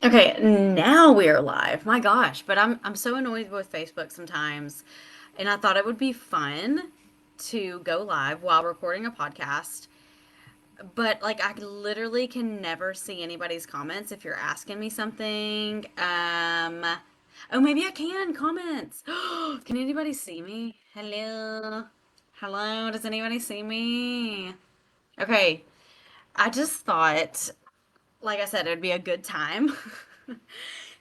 Okay, now we are live. My gosh, but I'm so annoyed with Facebook sometimes. And I thought it would be fun to go live while recording a podcast. But like I literally can never see anybody's comments if you're asking me something. Oh, maybe I can comments. Can anybody see me? Hello. Hello, does anybody see me? Okay, I just thought, like I said, it'd be a good time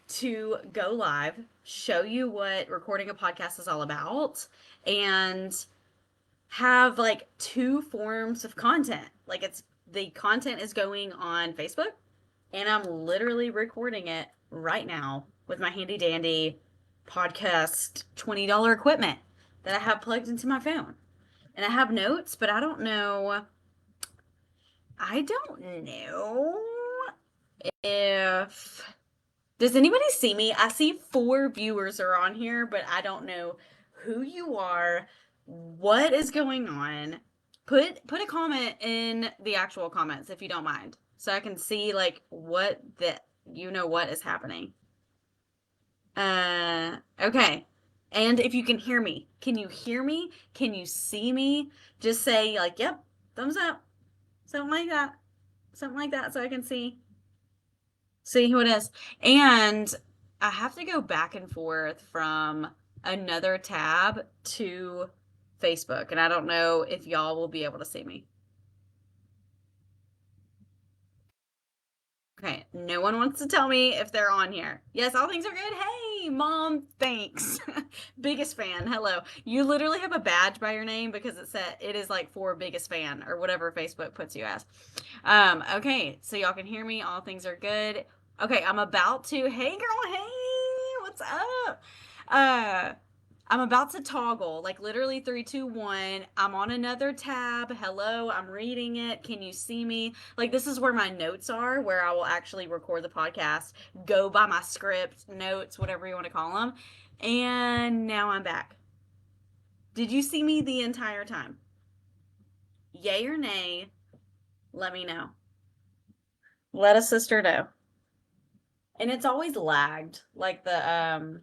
to go live, show you what recording a podcast is all about, and have like two forms of content. Like it's the content is going on Facebook, and I'm literally recording it right now with my handy dandy podcast $20 equipment that I have plugged into my phone. And I have notes, but I don't know if does anybody see me? I see four viewers are on here, but I don't know who you are, what is going on. Put a comment in the actual comments if you don't mind, so I can see like what the what is happening. Okay. And if you can hear me, can you hear me? Can you see me? Just say like, "Yep, thumbs up." Something like that. Something like that so I can see who it is. And I have to go back and forth from another tab to Facebook, and I don't know if y'all will be able to see me. Okay, no one wants to tell me if they're on here. Yes, all things are good. Hey, mom, thanks. Biggest fan. Hello. You literally have a badge by your name because it is like for biggest fan or whatever Facebook puts you as. Okay, so y'all can hear me. All things are good. Okay, I'm about to. Hey, girl. Hey, what's up? Uh, I'm about to toggle, like literally three, two, one. I'm on another tab. Hello, I'm reading it. Can you see me? Like, this is where my notes are, where I will actually record the podcast, go by my script, notes, whatever you want to call them. And now I'm back. Did you see me the entire time? Yay or nay? Let me know. Let a sister know. And it's always lagged. Like the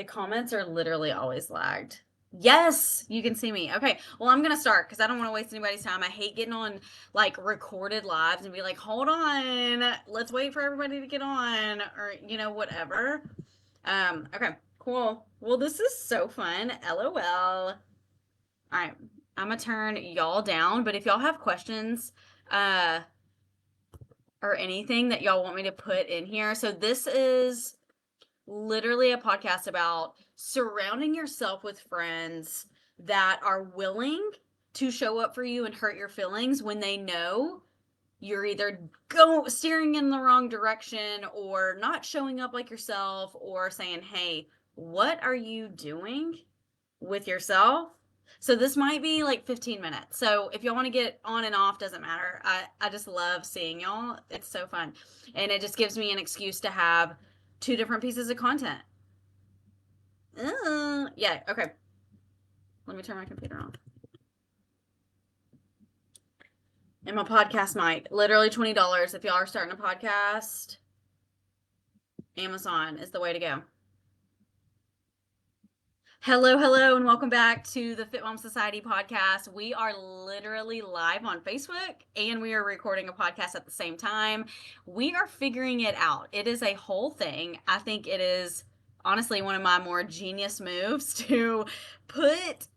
comments are literally always lagged. Yes, you can see me. Okay, well, I'm gonna start because I don't want to waste anybody's time. I hate getting on like recorded lives and be like, hold on, let's wait for everybody to get on, or whatever. Okay, cool. Well, this is so fun. LOL. All right, I'm gonna turn y'all down, but if y'all have questions, uh, or anything that y'all want me to put in here, so this is literally a podcast about surrounding yourself with friends that are willing to show up for you and hurt your feelings when they know you're either go steering in the wrong direction or not showing up like yourself or saying, "Hey, what are you doing with yourself?" So this might be like 15 minutes. So if y'all want to get on and off, doesn't matter. I just love seeing y'all. It's so fun. And it just gives me an excuse to have two different pieces of content. Yeah, okay. Let me turn my computer on. And my podcast mic. Literally $20. If y'all are starting a podcast, Amazon is the way to go. Hello, hello, and welcome back to the Fit Mom Society podcast. We are literally live on Facebook and we are recording a podcast at the same time. We are figuring it out. It is a whole thing. I think it is honestly one of my more genius moves to put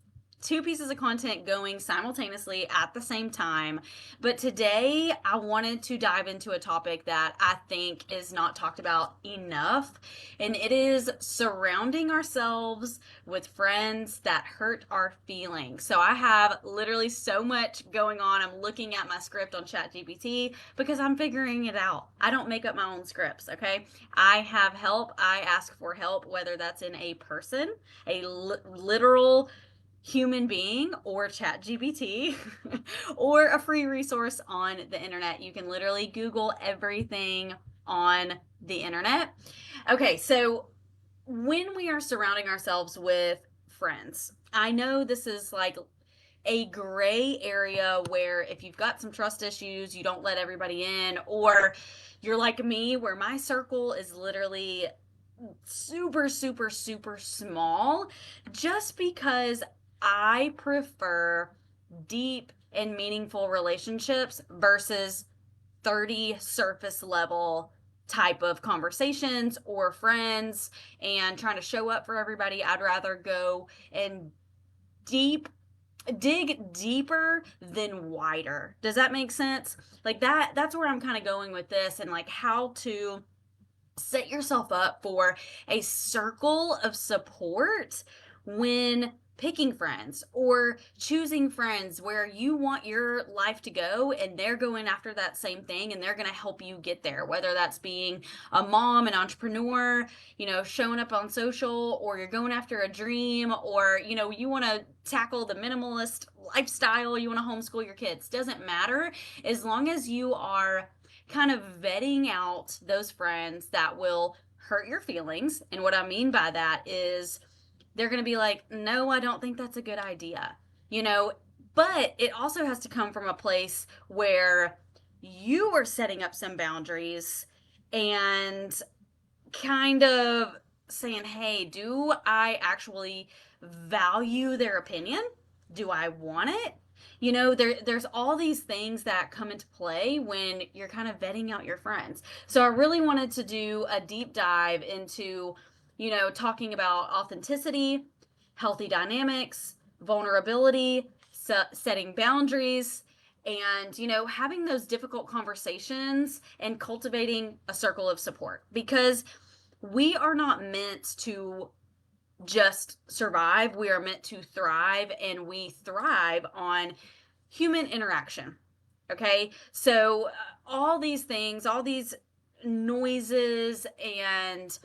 two pieces of content going simultaneously at the same time. But today I wanted to dive into a topic that I think is not talked about enough, and it is surrounding ourselves with friends that hurt our feelings. So I have literally so much going on. I'm looking at my script on ChatGPT because I'm figuring it out. I don't make up my own scripts, okay? I have help. I ask for help, whether that's in a person, a literal human being, or ChatGPT, or a free resource on the internet. You can literally Google everything on the internet. Okay, so when we are surrounding ourselves with friends, I know this is like a gray area where if you've got some trust issues, you don't let everybody in, or you're like me, where my circle is literally super, super, super small, just because I prefer deep and meaningful relationships versus 30 surface level type of conversations or friends and trying to show up for everybody. I'd rather go and deep dig deeper than wider. Does that make sense? Like that's where I'm kind of going with this, and like how to set yourself up for a circle of support when picking friends or choosing friends where you want your life to go, and they're going after that same thing and they're going to help you get there, whether that's being a mom, an entrepreneur, showing up on social, or you're going after a dream, or you want to tackle the minimalist lifestyle, you want to homeschool your kids. Doesn't matter, as long as you are kind of vetting out those friends that will hurt your feelings. And what I mean by that is they're going to be like, no, I don't think that's a good idea, but it also has to come from a place where you are setting up some boundaries and kind of saying, hey, do I actually value their opinion? Do I want it? There's all these things that come into play when you're kind of vetting out your friends. So I really wanted to do a deep dive into, talking about authenticity, healthy dynamics, vulnerability, setting boundaries, and having those difficult conversations and cultivating a circle of support, because we are not meant to just survive. We are meant to thrive, and we thrive on human interaction. Okay. So, all these things, all these noises and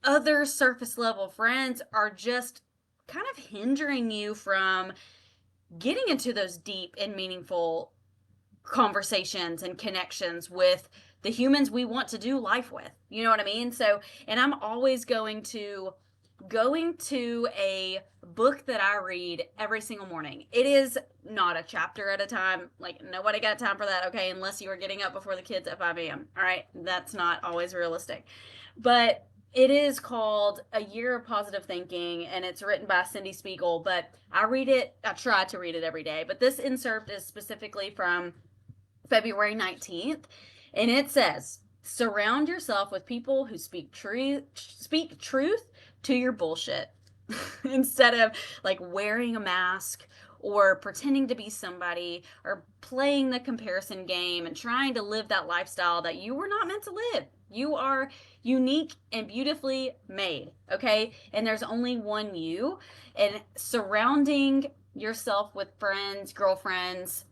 other surface level friends are just kind of hindering you from getting into those deep and meaningful conversations and connections with the humans we want to do life with. You know what I mean? So, and I'm always going to a book that I read every single morning. It is not a chapter at a time. Like, nobody got time for that, okay? Unless you are getting up before the kids at 5 a.m. All right? That's not always realistic. But it is called A Year of Positive Thinking, and it's written by Cindy Spiegel. But I try to read it every day. But this insert is specifically from February 19th. And it says, surround yourself with people who speak truth to your bullshit instead of like wearing a mask or pretending to be somebody or playing the comparison game and trying to live that lifestyle that you were not meant to live. You are unique and beautifully made, okay? And there's only one you. And surrounding yourself with friends, girlfriends,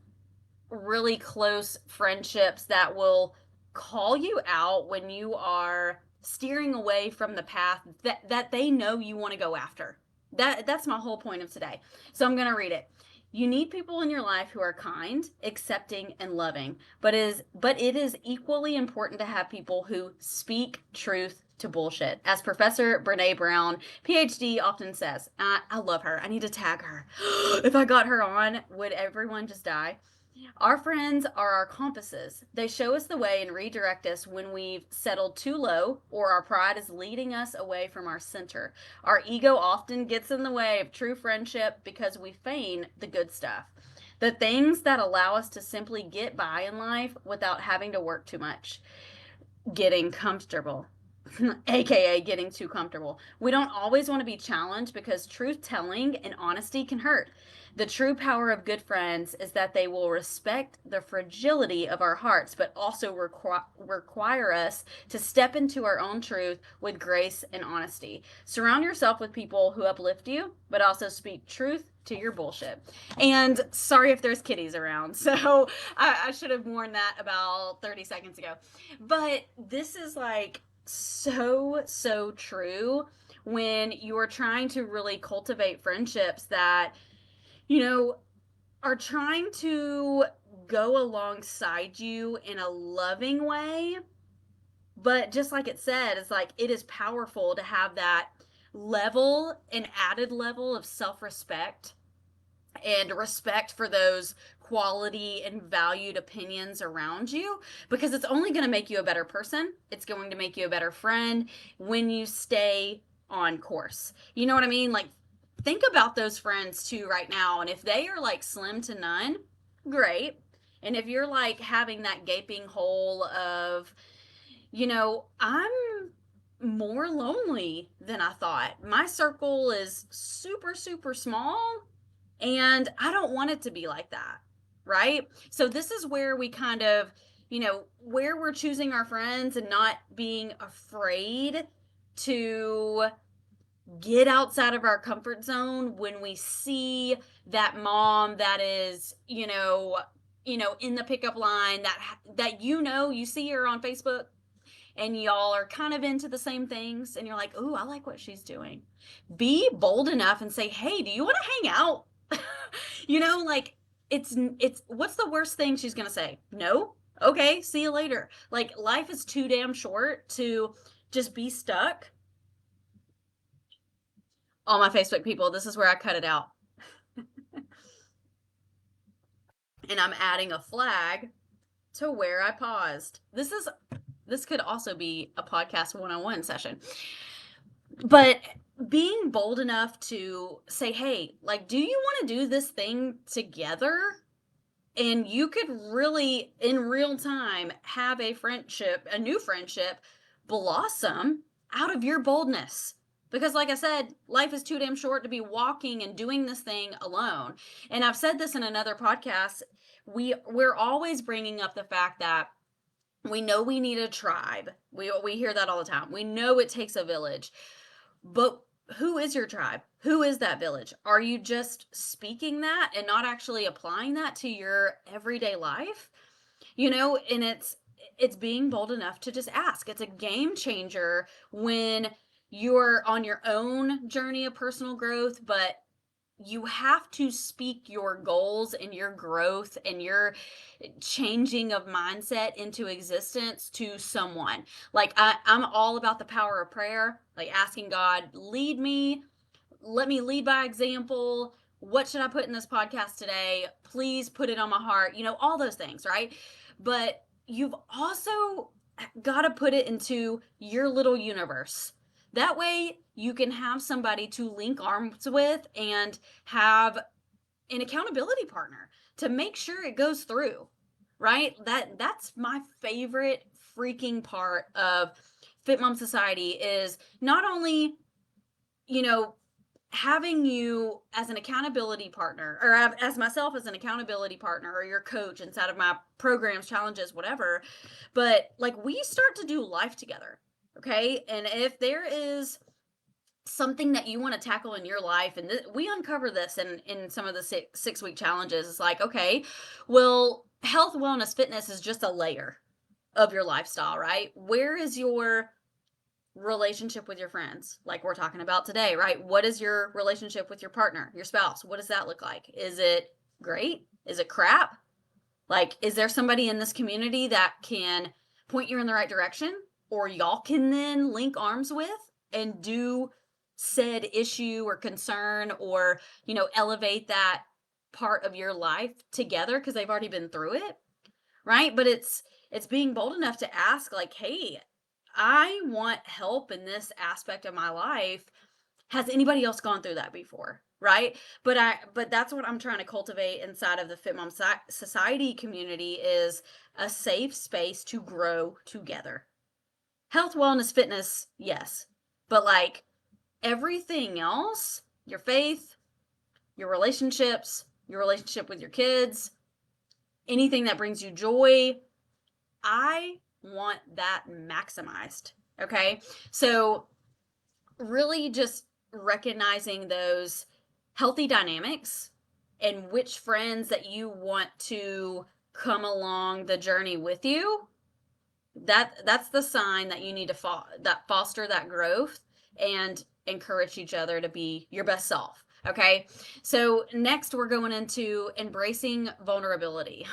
really close friendships that will call you out when you are steering away from the path that they know you want to go after. That's my whole point of today. So I'm going to read it. You need people in your life who are kind, accepting, and loving, but it is equally important to have people who speak truth to bullshit. As Professor Brene Brown, PhD, often says, I love her. I need to tag her. If I got her on, would everyone just die? Our friends are our compasses. They show us the way and redirect us when we've settled too low or our pride is leading us away from our center. Our ego often gets in the way of true friendship because we feign the good stuff. The things that allow us to simply get by in life without having to work too much. Getting comfortable. AKA getting too comfortable. We don't always want to be challenged because truth telling and honesty can hurt. The true power of good friends is that they will respect the fragility of our hearts, but also require us to step into our own truth with grace and honesty. Surround yourself with people who uplift you, but also speak truth to your bullshit. And sorry if there's kitties around. So I should have warned that about 30 seconds ago. But this is like so true when you're trying to really cultivate friendships that are trying to go alongside you in a loving way. But just like it said, it's like it is powerful to have that level, an added level of self-respect and respect for those quality and valued opinions around you, because it's only going to make you a better person. It's going to make you a better friend when you stay on course. You know what I mean? Like, think about those friends too right now. And if they are like slim to none, great. And if you're like having that gaping hole of, I'm more lonely than I thought. My circle is super, super small, and I don't want it to be like that. Right? So, this is where we kind of, where we're choosing our friends and not being afraid to get outside of our comfort zone when we see that mom that is, in the pickup line, that you see her on Facebook, and y'all are kind of into the same things, and you're like, "Ooh, I like what she's doing." Be bold enough and say, "Hey, do you want to hang out?" Like, it's what's the worst thing she's going to say? No? Okay, see you later. Like, life is too damn short to just be stuck. All my Facebook people, this is where I cut it out. And I'm adding a flag to where I paused. This could also be a podcast 101 session. But being bold enough to say, "Hey, like, do you want to do this thing together?" And you could really, in real time, have a new friendship blossom out of your boldness. Because, like I said, life is too damn short to be walking and doing this thing alone. And I've said this in another podcast. We're always bringing up the fact that we know we need a tribe. We hear that all the time. We know it takes a village. But who is your tribe? Who is that village? Are you just speaking that and not actually applying that to your everyday life? And it's being bold enough to just ask. It's a game changer when you're on your own journey of personal growth, but you have to speak your goals and your growth and your changing of mindset into existence to someone. Like, I'm all about the power of prayer, like asking God, lead me, let me lead by example. What should I put in this podcast today? Please put it on my heart. All those things, right? But you've also got to put it into your little universe. That way you can have somebody to link arms with and have an accountability partner to make sure it goes through, right? That's my favorite freaking part of Fit Mom Society, is not only, having you as an accountability partner, or as myself as an accountability partner, or your coach inside of my programs, challenges, whatever, but like, we start to do life together. Okay. And if there is something that you want to tackle in your life, and we uncover this in some of the 6-week challenges, it's like, okay, well, health, wellness, fitness is just a layer of your lifestyle, right? Where is your relationship with your friends, like we're talking about today, right? What is your relationship with your partner, your spouse? What does that look like? Is it great? Is it crap? Like, is there somebody in this community that can point you in the right direction, or y'all can then link arms with and do said issue or concern, or elevate that part of your life together because they've already been through it, right? But it's being bold enough to ask, like, "Hey, I want help in this aspect of my life. Has anybody else gone through that before?" Right? But that's what I'm trying to cultivate inside of the Fit Mom Society community, is a safe space to grow together. Health, wellness, fitness, yes. But like, everything else, your faith, your relationships, your relationship with your kids, anything that brings you joy, I want that maximized. Okay. So, really just recognizing those healthy dynamics and which friends that you want to come along the journey with you, that's the sign that you need to foster that growth and encourage each other to be your best self. Okay. So next we're going into embracing vulnerability.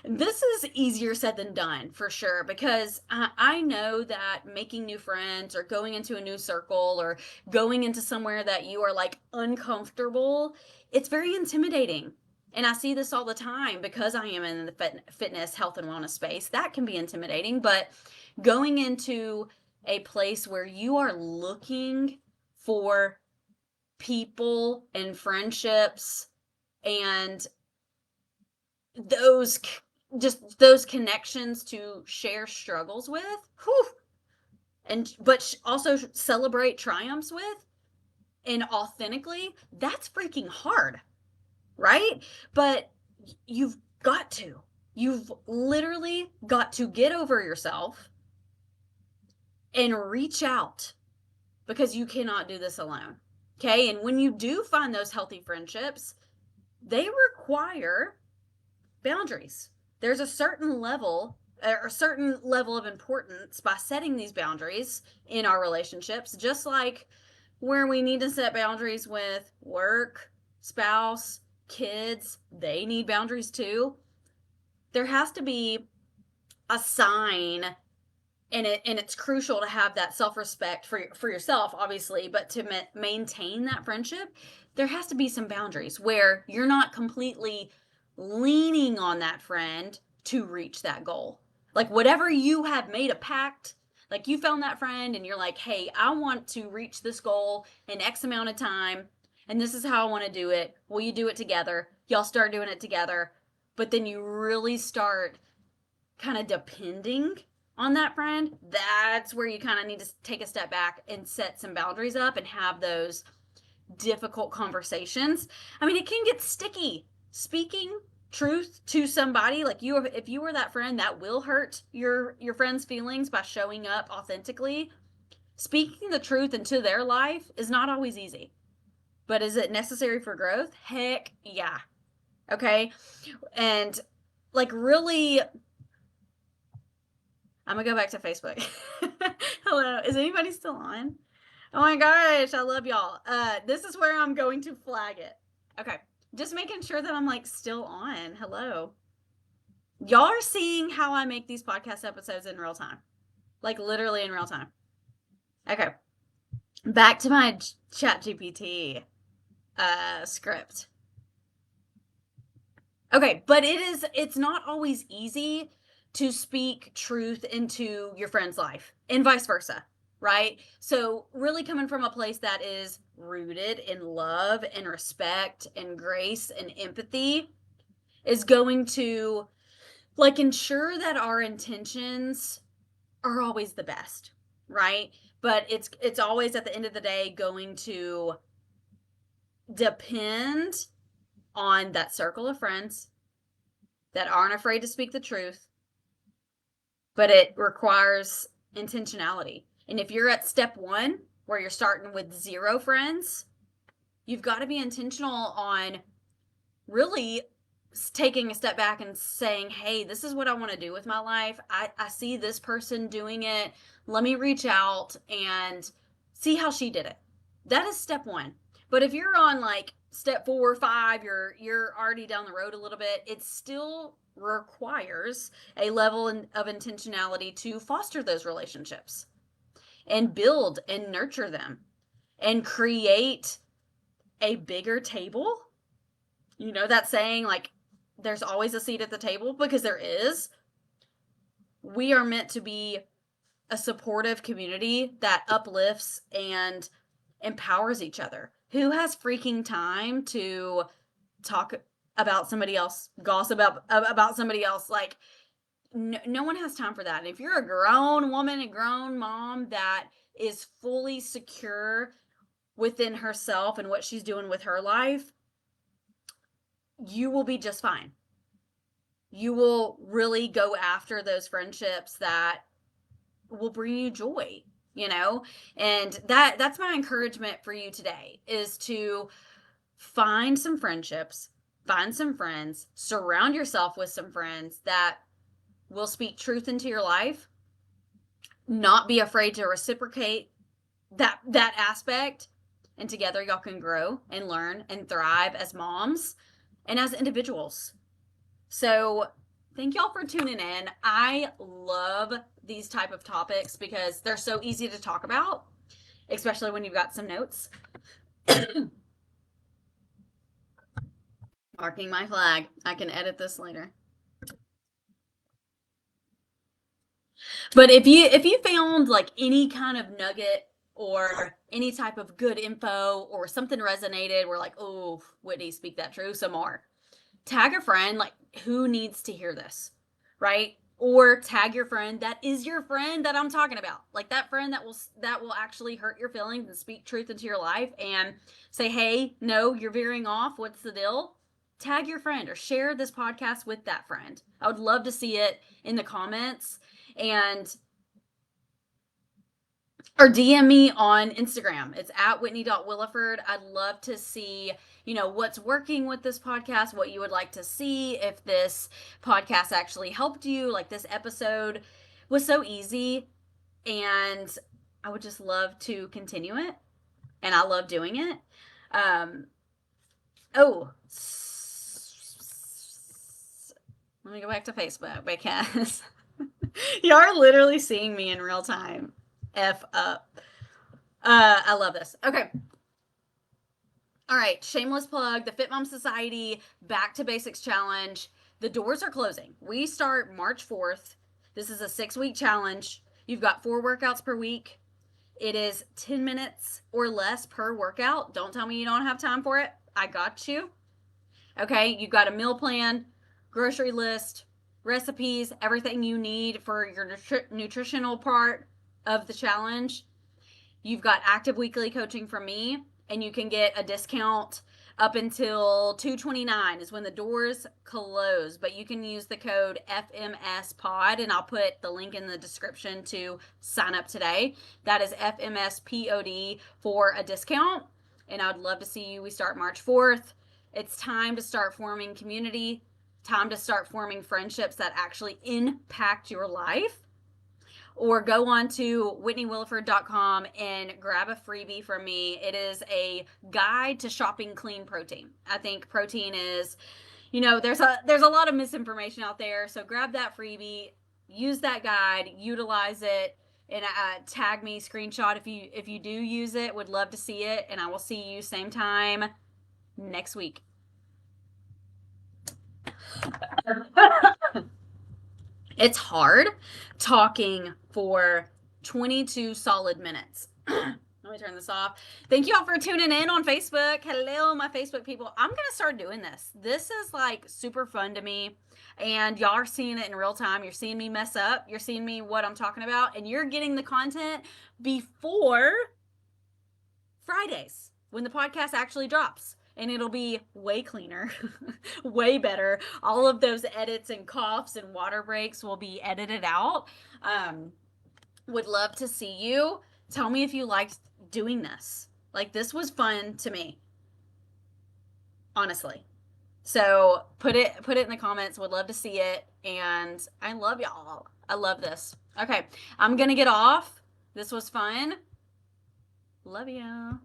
This is easier said than done, for sure, because I know that making new friends, or going into a new circle, or going into somewhere that you are like uncomfortable, it's very intimidating. And I see this all the time because I am in the fitness, health, and wellness space. That can be intimidating, but going into a place where you are looking for people and friendships and those those connections to share struggles with, whew, and but also celebrate triumphs with, and authentically, that's freaking hard, right? But you've you've literally got to get over yourself and reach out, because you cannot do this alone. Okay. And when you do find those healthy friendships, they require boundaries. There's a certain level of importance by setting these boundaries in our relationships, just like where we need to set boundaries with work, spouse, kids. They need boundaries too. There has to be a sign, and it's crucial to have that self-respect for yourself, obviously, but to maintain that friendship, there has to be some boundaries where you're not completely leaning on that friend to reach that goal. Like whatever you have made a pact, like you found that friend and you're like, hey, I want to reach this goal in X amount of time, and this is how I want to do it. Will you do it together? Y'all start doing it together. But then you really start kind of depending on that friend. That's where you kind of need to take a step back and set some boundaries up and have those difficult conversations. I mean, it can get sticky. Speaking truth to somebody, like if you were that friend that will hurt your friend's feelings by showing up authentically, speaking the truth into their life is not always easy. But is it necessary for growth? Heck yeah. Okay. And like really, I'm gonna go back to Facebook. Hello, is anybody still on? Oh my gosh, I love y'all. This is where I'm going to flag it. Okay, just making sure that I'm like still on. Hello. Y'all are seeing how I make these podcast episodes in real time. Like literally in real time. Okay. Back to my ChatGPT script. Okay, but it's not always easy to speak truth into your friend's life and vice versa, right? So really coming from a place that is rooted in love and respect and grace and empathy is going to like ensure that our intentions are always the best, right? But it's always at the end of the day going to depend on that circle of friends that aren't afraid to speak the truth, but it requires intentionality. And if you're at step 1, where you're starting with 0 friends, you've got to be intentional on really taking a step back and saying, hey, this is what I want to do with my life. I see this person doing it. Let me reach out and see how she did it. That is step 1. But if you're on like step 4 or 5, you're already down the road a little bit, it still requires a level of intentionality to foster those relationships and build and nurture them and create a bigger table. You know that saying, like, there's always a seat at the table, because there is. We are meant to be a supportive community that uplifts and empowers each other. Who has freaking time to talk about somebody else, gossip about somebody else? Like, no one has time for that. And if you're a grown woman, a grown mom that is fully secure within herself and what she's doing with her life, you will be just fine. You will really go after those friendships that will bring you joy, you know? And that's my encouragement for you today, is to find some friendships, find some friends, surround yourself with some friends that will speak truth into your life, not be afraid to reciprocate that aspect, and together y'all can grow and learn and thrive as moms and as individuals. So thank y'all for tuning in. I love these type of topics because they're so easy to talk about, especially when you've got some notes. Marking my flag. I can edit this later. But if you found like any kind of nugget or any type of good info or something resonated, we're like, oh, Whitney, speak that true, some more. Tag a friend, like who needs to hear this, right? Or tag your friend that is your friend that I'm talking about, like that friend that will actually hurt your feelings and speak truth into your life and say, hey, no, you're veering off. What's the deal? Tag your friend or share this podcast with that friend. I would love to see it in the comments and or DM me on Instagram. It's at Whitney.Williford. I'd love to see, what's working with this podcast, what you would like to see, if this podcast actually helped you. Like this episode was so easy and I would just love to continue it. And I love doing it. Oh, let me go back to Facebook because y'all are literally seeing me in real time. F up. I love this. Okay. All right. Shameless plug. The Fit Mom Society Back to Basics Challenge. The doors are closing. We start March 4th. This is a 6-week challenge. You've got 4 workouts per week. It is 10 minutes or less per workout. Don't tell me you don't have time for it. I got you. Okay. You've got a meal plan, grocery list, recipes, everything you need for your nutritional part of the challenge. You've got active weekly coaching from me, and you can get a discount up until 2/29 is when the doors close, but you can use the code FMSPOD, and I'll put the link in the description to sign up today. That is FMSPOD for a discount, and I would love to see you. We start March 4th. It's time to start forming community, time to start forming friendships that actually impact your life. Or go on to WhitneyWilliford.com and grab a freebie from me. It is a guide to shopping clean protein. I think protein is, there's a lot of misinformation out there. So grab that freebie, use that guide, utilize it, and tag me, screenshot if you do use it. Would love to see it, and I will see you same time next week. It's hard talking for 22 solid minutes. Let me turn this off. Thank you all for tuning in on Facebook. Hello, my Facebook people. I'm going to start doing this. This is like super fun to me. And y'all are seeing it in real time. You're seeing me mess up. You're seeing me what I'm talking about. And you're getting the content before Fridays when the podcast actually drops. And it'll be way cleaner, way better. All of those edits and coughs and water breaks will be edited out. Would love to see you. Tell me if you liked doing this. Like, this was fun to me, honestly. So put it in the comments. Would love to see it. And I love y'all. I love this. Okay, I'm gonna get off. This was fun. Love you.